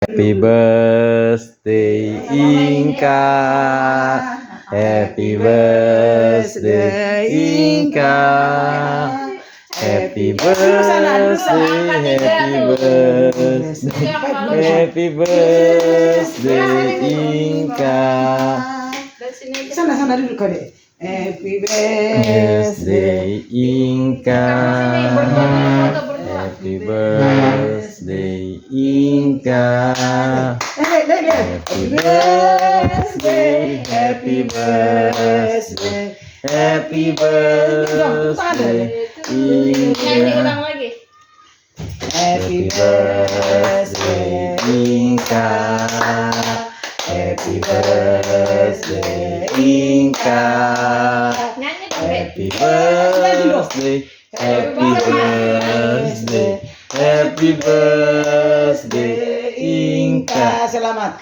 Happy birthday Inka. Happy birthday Inka. Happy birthday, happy birthday Inka. Sana dulu kali. Happy Birthday Inka. Happy birthday Inka. Happy birthday, happy birthday, happy birthday Inka. Happy birthday Inka. Happy birthday Inka. Happy birthday, happy birthday, happy birthday Inka. Selamat.